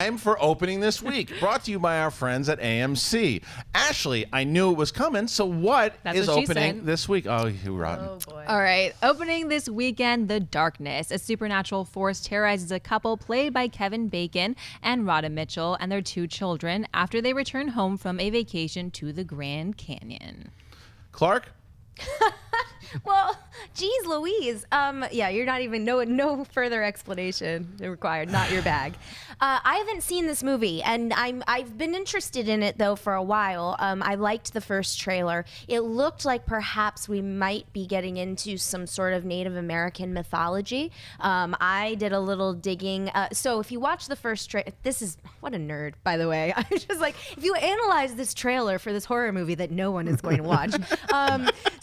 Time for opening this week, brought to you by our friends at AMC. Ashley, I knew it was coming, so what is opening this week? Oh, you rotten. Oh, boy. All right, opening this weekend, The Darkness. A supernatural force terrorizes a couple played by Kevin Bacon and Radha Mitchell and their 2 children after they return home from a vacation to the Grand Canyon. Clark? Well, geez Louise. Yeah, you're not even, no further explanation required. Not your bag. I haven't seen this movie, and I've been interested in it, though, for a while. I liked the first trailer. It looked like perhaps we might be getting into some sort of Native American mythology. I did a little digging. So if you watch the first trailer, what a nerd, by the way. I was just like, if you analyze this trailer for this horror movie that no one is going to watch.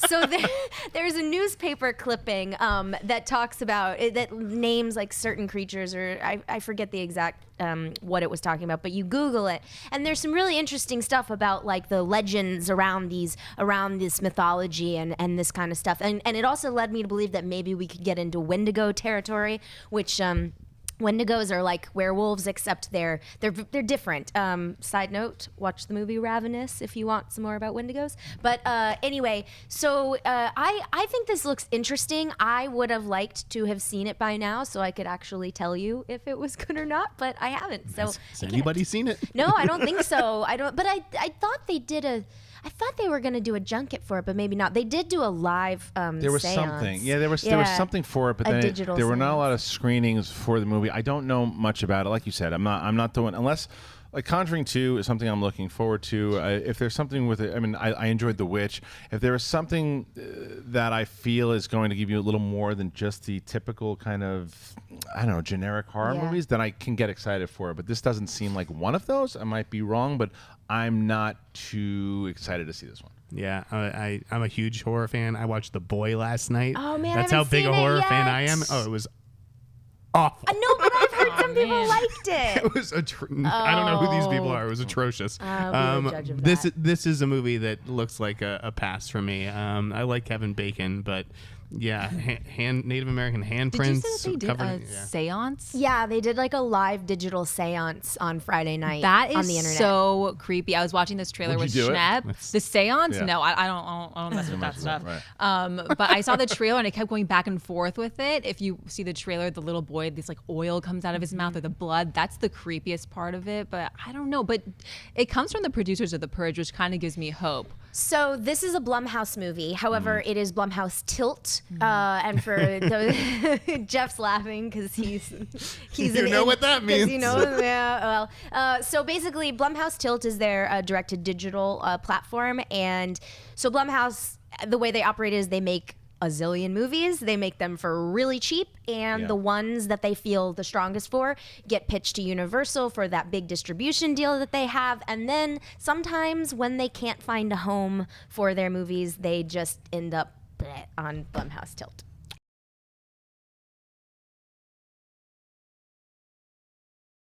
So there's a newspaper clipping that talks about that names like certain creatures, or I forget the exact what it was talking about, but you Google it, and there's some really interesting stuff about like the legends around this mythology and this kind of stuff, and it also led me to believe that maybe we could get into Wendigo territory, which Wendigos are like werewolves, except they're different. Side note: watch the movie Ravenous if you want some more about Wendigos. But anyway, so I think this looks interesting. I would have liked to have seen it by now, so I could actually tell you if it was good or not. But I haven't. So has anybody seen it? No, I don't think so. I don't. But I thought they did I thought they were going to do a junket for it, but maybe not. They did do a live There was seance. something. Yeah, there was something for it, but then there were not a lot of screenings for the movie. I don't know much about it. Like you said, I'm not the one, unless like Conjuring 2 is something I'm looking forward to. If there's something with it, I mean, I enjoyed The Witch. If there is something that I feel is going to give you a little more than just the typical kind of, I don't know, generic horror movies, then I can get excited for it. But this doesn't seem like one of those. I might be wrong, but I'm not too excited to see this one. Yeah, I'm a huge horror fan. I watched The Boy last night. Oh man, that's I how haven't big seen a horror it yet. fan I am. Oh, it was awful. No, but I've heard some people liked it. It was I don't know who these people are. It was atrocious. I'll be the judge of that. This is a movie that looks like a pass for me. I like Kevin Bacon, but yeah, Native American handprints. Did you say that they did a seance? Yeah, they did like a live digital seance on Friday night. That is on the internet. so creepy. I was watching this trailer Would with you do it? Schnepp. The seance? Yeah. No, I don't mess with that stuff. Right. But I saw the trailer and I kept going back and forth with it. If you see the trailer, the little boy, this like oil comes out of his mouth or the blood. That's the creepiest part of it. But I don't know. But it comes from the producers of The Purge, which kind of gives me hope. So this is a Blumhouse movie. However, it is Blumhouse Tilt. And for Jeff's laughing because he's you know what that means. You know, yeah. Well, so basically, Blumhouse Tilt is their direct-to-digital platform, and so Blumhouse, the way they operate is they make a zillion movies. They make them for really cheap, and the ones that they feel the strongest for get pitched to Universal for that big distribution deal that they have. And then sometimes when they can't find a home for their movies, they just end up on Blumhouse Tilt.